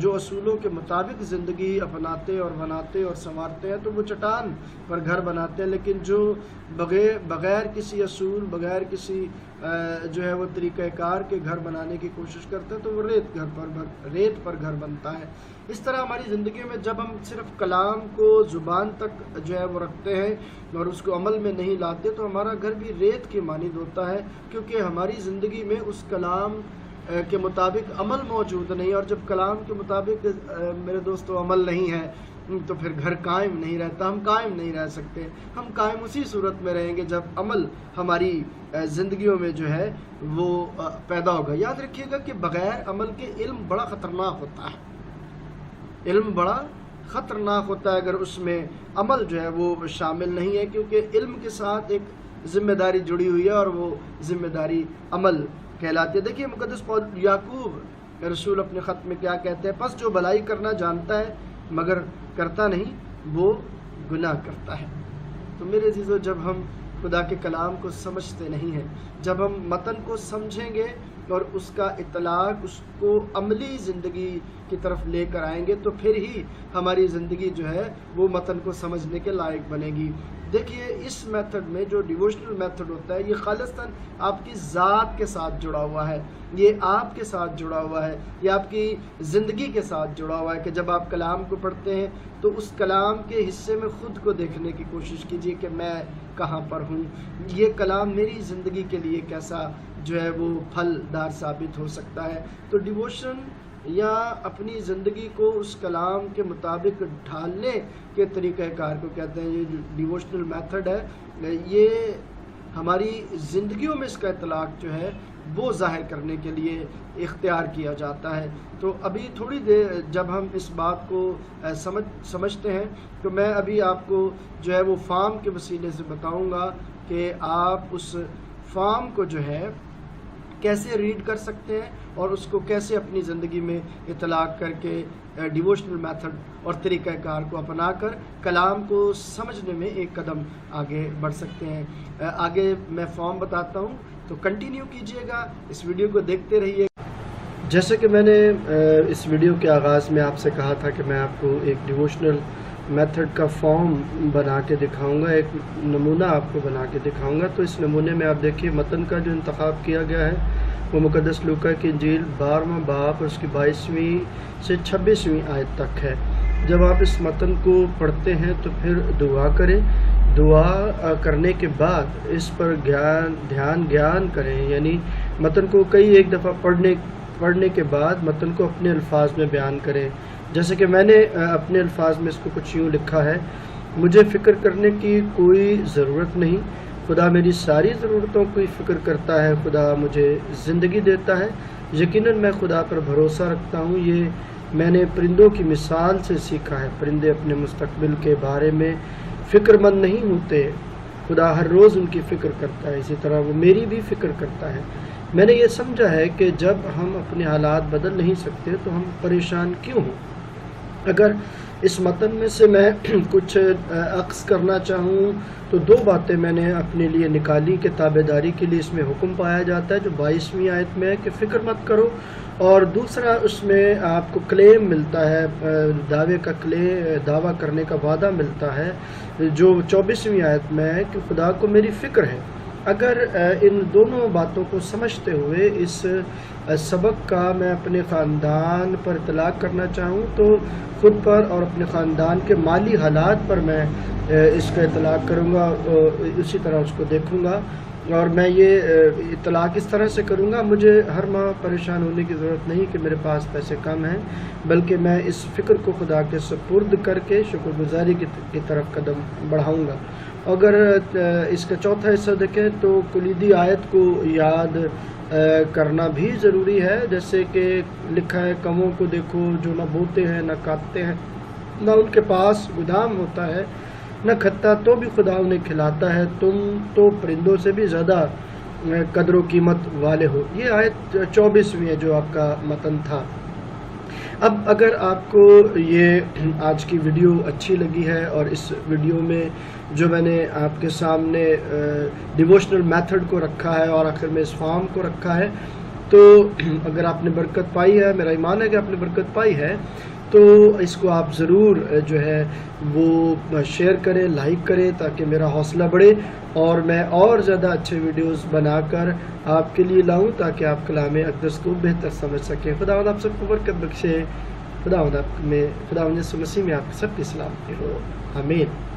جو اصولوں کے مطابق زندگی اپناتے اور بناتے اور سنوارتے ہیں تو وہ چٹان پر گھر بناتے ہیں، لیکن جو بغیر کسی اصول، بغیر کسی جو ہے وہ طریقہ کار کے گھر بنانے کی کوشش کرتے ہیں تو وہ ریت پر گھر بنتا ہے۔ اس طرح ہماری زندگیوں میں جب ہم صرف کلام کو زبان تک جو ہے وہ رکھتے ہیں اور اس کو عمل میں نہیں لاتے تو ہمارا گھر بھی ریت کی مانند ہوتا ہے، کیونکہ ہماری زندگی میں اس کلام کے مطابق عمل موجود نہیں، اور جب کلام کے مطابق میرے دوستو عمل نہیں ہے تو پھر گھر قائم نہیں رہتا، ہم قائم نہیں رہ سکتے۔ ہم قائم اسی صورت میں رہیں گے جب عمل ہماری زندگیوں میں جو ہے وہ پیدا ہوگا۔ یاد رکھیے گا کہ بغیر عمل کے علم بڑا خطرناک ہوتا ہے، علم بڑا خطرناک ہوتا ہے اگر اس میں عمل جو ہے وہ شامل نہیں ہے، کیونکہ علم کے ساتھ ایک ذمہ داری جڑی ہوئی ہے اور وہ ذمہ داری عمل کہلاتی ہے۔ دیکھیے مقدس یعقوب رسول اپنے خط میں کیا کہتے ہیں، پس جو بھلائی کرنا جانتا ہے مگر کرتا نہیں وہ گناہ کرتا ہے۔ تو میرے عزیزو، جب ہم خدا کے کلام کو سمجھتے نہیں ہیں، جب ہم متن کو سمجھیں گے اور اس کا اطلاق، اس کو عملی زندگی کی طرف لے کر آئیں گے تو پھر ہی ہماری زندگی جو ہے وہ متن کو سمجھنے کے لائق بنے گی۔ دیکھیے اس میتھڈ میں جو ڈیووشنل میتھڈ ہوتا ہے یہ خالصتاً آپ کی ذات کے ساتھ جڑا ہوا ہے، یہ آپ کے ساتھ جڑا ہوا ہے، یہ آپ کی زندگی کے ساتھ جڑا ہوا ہے کہ جب آپ کلام کو پڑھتے ہیں تو اس کلام کے حصے میں خود کو دیکھنے کی کوشش کیجیے کہ میں کہاں پر ہوں، یہ کلام میری زندگی کے لیے کیسا جو ہے وہ پھل دار ثابت ہو سکتا ہے۔ تو ڈیووشن یا اپنی زندگی کو اس کلام کے مطابق ڈھالنے کے طریقہ کار کو کہتے ہیں۔ یہ جو ڈیووشنل میتھڈ ہے یہ ہماری زندگیوں میں اس کا اطلاق جو ہے وہ ظاہر کرنے کے لیے اختیار کیا جاتا ہے۔ تو ابھی تھوڑی دیر جب ہم اس بات کو سمجھتے ہیں تو میں ابھی آپ کو جو ہے وہ فارم کے وسیلے سے بتاؤں گا کہ آپ اس فارم کو جو ہے کیسے ریڈ کر سکتے ہیں اور اس کو کیسے اپنی زندگی میں اطلاق کر کے ڈیووشنل میتھڈ اور طریقہ کار کو اپنا کر کلام کو سمجھنے میں ایک قدم آگے بڑھ سکتے ہیں۔ آگے میں فارم بتاتا ہوں تو کنٹینیو کیجئے گا، اس ویڈیو کو دیکھتے رہیے۔ جیسے کہ میں نے اس ویڈیو کے آغاز میں آپ سے کہا تھا کہ میں آپ کو ایک ڈیووشنل میتھڈ کا فارم بنا کے دکھاؤں گا، ایک نمونہ آپ کو بنا کے دکھاؤں گا۔ تو اس نمونے میں آپ دیکھیے متن کا جو انتخاب کیا گیا ہے وہ مقدس لوکا کی انجیل 12واں باب اور اس کی 22ویں سے 26ویں آیت تک ہے۔ جب آپ اس متن کو پڑھتے ہیں تو پھر دعا کریں، دعا کرنے کے بعد اس پر گیان کریں، یعنی متن کو ایک دفعہ پڑھنے کے بعد متن کو اپنے الفاظ میں بیان کریں۔ جیسے کہ میں نے اپنے الفاظ میں اس کو کچھ یوں لکھا ہے، مجھے فکر کرنے کی کوئی ضرورت نہیں، خدا میری ساری ضرورتوں کی فکر کرتا ہے، خدا مجھے زندگی دیتا ہے، یقیناً میں خدا پر بھروسہ رکھتا ہوں۔ یہ میں نے پرندوں کی مثال سے سیکھا ہے، پرندے اپنے مستقبل کے بارے میں فکر مند نہیں ہوتے، خدا ہر روز ان کی فکر کرتا ہے، اسی طرح وہ میری بھی فکر کرتا ہے۔ میں نے یہ سمجھا ہے کہ جب ہم اپنے حالات بدل نہیں سکتے تو ہم پریشان کیوں ہوں۔ اگر اس متن میں سے میں کچھ عکس کرنا چاہوں تو دو باتیں میں نے اپنے لیے نکالی کہ تابع داری کے لیے اس میں حکم پایا جاتا ہے جو 22ویں آیت میں ہے کہ فکر مت کرو، اور دوسرا اس میں آپ کو کلیم ملتا ہے، دعویٰ کرنے کا وعدہ ملتا ہے جو 24ویں آیت میں ہے کہ خدا کو میری فکر ہے۔ اگر ان دونوں باتوں کو سمجھتے ہوئے اس سبق کا میں اپنے خاندان پر اطلاق کرنا چاہوں تو خود پر اور اپنے خاندان کے مالی حالات پر میں اس کا اطلاق کروں گا، اسی طرح اس کو دیکھوں گا، اور میں یہ اطلاق اس طرح سے کروں گا، مجھے ہر ماہ پریشان ہونے کی ضرورت نہیں کہ میرے پاس پیسے کم ہیں، بلکہ میں اس فکر کو خدا کے سپرد کر کے شکر گزاری کی طرف قدم بڑھاؤں گا۔ اگر اس کا چوتھا حصہ دیکھیں تو کلیدی آیت کو یاد کرنا بھی ضروری ہے، جیسے کہ لکھا ہے کموں کو دیکھو جو نہ بوتے ہیں نہ کاٹتے ہیں، نہ ان کے پاس گودام ہوتا ہے نہ کھتا، تو بھی خدا انہیں کھلاتا ہے، تم تو پرندوں سے بھی زیادہ قدر و قیمت والے ہو۔ یہ آیت 24ویں ہے جو آپ کا متن تھا۔ اب اگر آپ کو یہ آج کی ویڈیو اچھی لگی ہے اور اس ویڈیو میں جو میں نے آپ کے سامنے ڈیووشنل میتھڈ کو رکھا ہے اور آخر میں اس فارم کو رکھا ہے، تو اگر آپ نے برکت پائی ہے، میرا ایمان ہے کہ آپ نے برکت پائی ہے، تو اس کو آپ ضرور جو ہے وہ شیئر کریں، لائک کریں، تاکہ میرا حوصلہ بڑھے اور میں اور زیادہ اچھے ویڈیوز بنا کر آپ کے لیے لاؤں، تاکہ آپ کلام اقدس کو بہتر سمجھ سکیں۔ خداوند آپ سب کو برکت بخشے۔ خداوند یسوع مسیح میں آپ سب کی سلامتی ہو، آمین۔